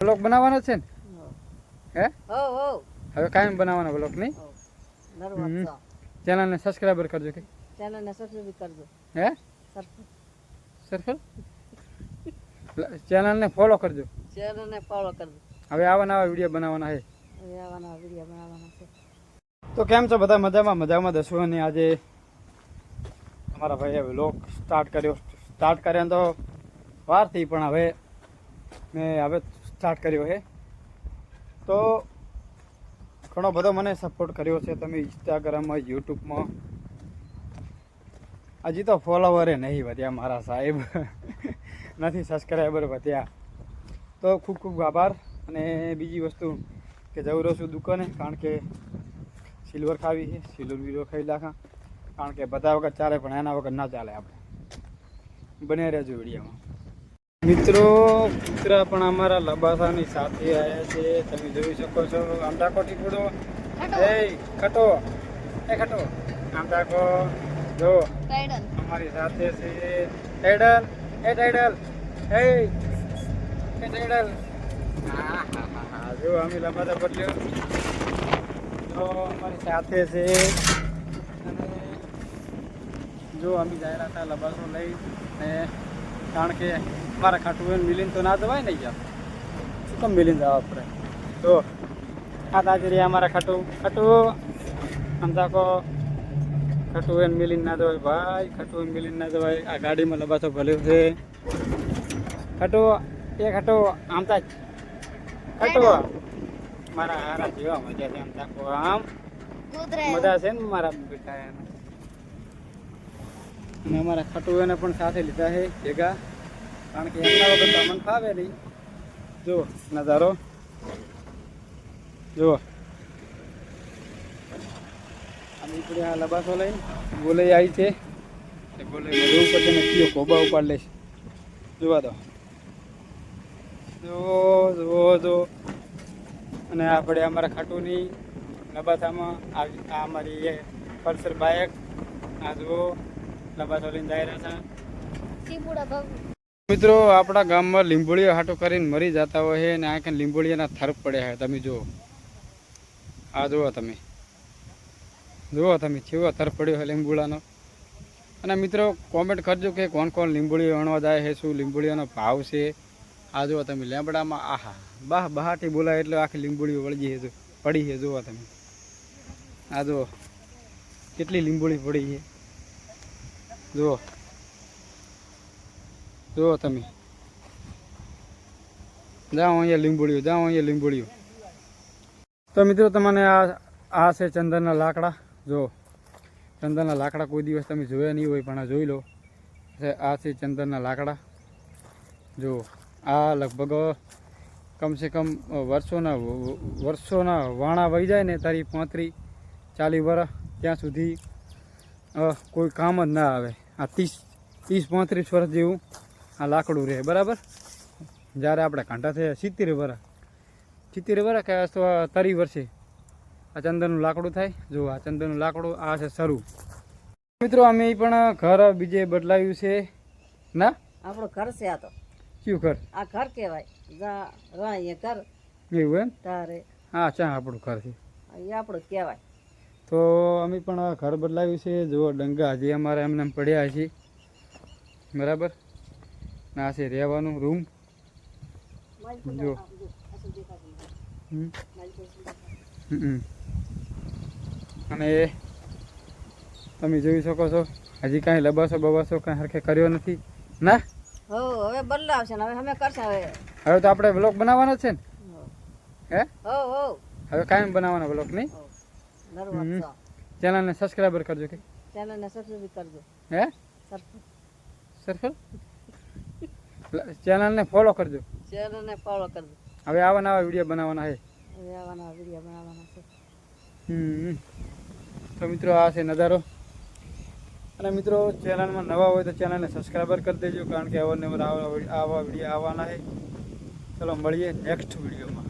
Blog બનાવવાનો છે ને? હે? હવે કાયમ બનાવવાનો બ્લોગ નહીં? ચેનલને સબસ્ક્રાઇબર કરજો કે ચેનલને સબસ્ક્રાઇબ કરજો. હે સર્કલ ચેનલને ફોલો કરજો. ચેનલને ફોલો કરજો. હવે આવા નવા વિડીયો બનાવવાના છે. છે. તો કેમ છો બધા? મજામાં દસો. અને આજે અમારા ભાઈએ વ્લોગ સ્ટાર્ટ કર્યો તો વારથી, પણ હવે મેં સ્ટાર્ટ કર્યો છે. તો ઘણો બધો મને સપોર્ટ કર્યો છે તમે ઇન્સ્ટાગ્રામમાં, યુટ્યુબમાં. હજી તો ફોલોવરે નહીં વધ્યા મારા સાહેબ, નથી સબસ્ક્રાઈબર વધ્યા. તો ખૂબ ખૂબ આભાર. અને બીજી વસ્તુ કે જવું રહું છું દુકાને, કારણ કે સિલ્વર ખાવી છે. સિલ્વર વિલો ખાઈ નાખા, કારણ કે બધા વખત ચાલે પણ એના વખત ના ચાલે. આપણે બને રહેજો વિડીયોમાં. મિત્રો કૂતરા પણ અમારા લબાસાની સાથે આવ્યા છે, તમે જોઈ શકો છો. આમ ડાકો ટીપડો, એ ખટો, આમ ડાકો જો અમારી સાથે છે. ટાઈડલ, હા જો અમે લબાસા બદલ્યો તો અમારી સાથે છે. અને જો અમે જાય હતા લબાસો લઈ, ને કારણ કે મારા ખાટું મિલીને તો ના જવાય ને યાર, શું કેમ મિલીને જવા આપણે? તો આ તાજરી અમારા ખાટું આમ તાકો ખાટું એને મિલીને ના જવાય ભાઈ, ખાટું મિલીને ના જવાય. આ ગાડીમાં લબાસો ભર્યો છે. ખાટું આમ તાજ ખાટું મારા હારા જેવા મજા છે. આમ તાકો આમ મજા છે ને મારા બેટા એને. અને અમારા ખાટું એને પણ સાથે લીધા છે ભેગા, કારણ કે એમના વગર તો મને ફાવે નહીં. જુઓ નજારો, જુઓ અમે ઉપડે આ લબાસો લઈને ગોલે આવી છે. ગોલે વધુ ઉપર છે ને કયો કોબા ઉપાડ લઈશ. જોવા દો, જો. અને આપણે અમારા ખાટુની લબાસામાં આ અમારી એ પલ્સર બાઇક, આ જુઓ લબાસો લઈને જાય રહ્યા હતા. મિત્રો આપણા ગામમાં લીંબોળીઓ હાટો કરીને મરી જતા હોય છે, અને આ કે લીંબોળીઓના થર પડ્યા છે. તમે જુઓ, આ જુઓ તમે કેવો થર પડ્યો છે લીંબોળાનો. અને મિત્રો કોમેન્ટ કરજો કે કોણ લીંબોળીઓ વણવા જાય છે, શું લીંબોળીઓનો ભાવ છે. આ જુઓ તમે લેબડામાં, આહા બહાટી બોલાય એટલે આખી લીંબોળીઓ પડી છે. જુઓ તમે, આ જુઓ કેટલી લીંબોળી પડી છે. જુઓ તમે, જાઓ અહીંયા લીંબોળીઓ. તો મિત્રો તમને આ છે ચંદનના લાકડા. જો ચંદનના લાકડા કોઈ દિવસ તમે જોયા નહીં હોય, પણ આ જોઈ લો. આ છે ચંદનના લાકડા. જો આ લગભગ કમસે કમ વર્ષોના વાણા વહી જાય ને તારી 35-40 વર્ષ, ત્યાં સુધી કોઈ કામ જ ના આવે. આ 30-35 વર્ષ જેવું આ લાકડું રહે, બરાબર. જ્યારે આપણે કાંટા થયા 70 વર્ષ કે 30 વર્ષે આ ચંદનનું લાકડું થાય. જો આ ચંદનનું લાકડું, આ છે શરૂ. મિત્રો અમે પણ ઘર બીજે બદલાવ્યું છે ના. આપણું ઘર છે આ તો. કયું ઘર? આ ઘર કહેવાય. ઘર એવું એમ? તારે હા, ચા આપણું ઘર છે, એ આપણું કહેવાય. તો અમે પણ ઘર બદલાવ્યું છે. જો ડંગા હજી અમારે એમને પડ્યા છે, બરાબર. આ છે રહેવાનું રૂમ. જો અને તમે જોઈ શકો છો હજી કાંઈ લબાસો કાંઈ હરખે કર્યો નથી ના. હવે બદલાવશે ને, હવે અમે કરશે. હવે તો આપણે બ્લોગ બનાવવાનો છે ને? હે હવે કાયમ બનાવવાનો બ્લોગ નહીં? ચેનલને સબસ્ક્રાઇબર કરજો કે ચેનલને સબસ્ક્રાઇબ કરજો. હે સર્કલ ચેનલને ફોલો કરજો. ચેનલને ફોલો કરજો. હવે આવા નવા વિડીયો બનાવવાના છે. તો મિત્રો આ છે નજારો. અને મિત્રો ચેનલમાં નવા હોય તો ચેનલને સબસ્ક્રાઈબર કરી દેજો, કારણ કે અવારનવાર આવા વિડીયો આવવાના છે. ચલો મળીએ નેક્સ્ટ વિડીયોમાં.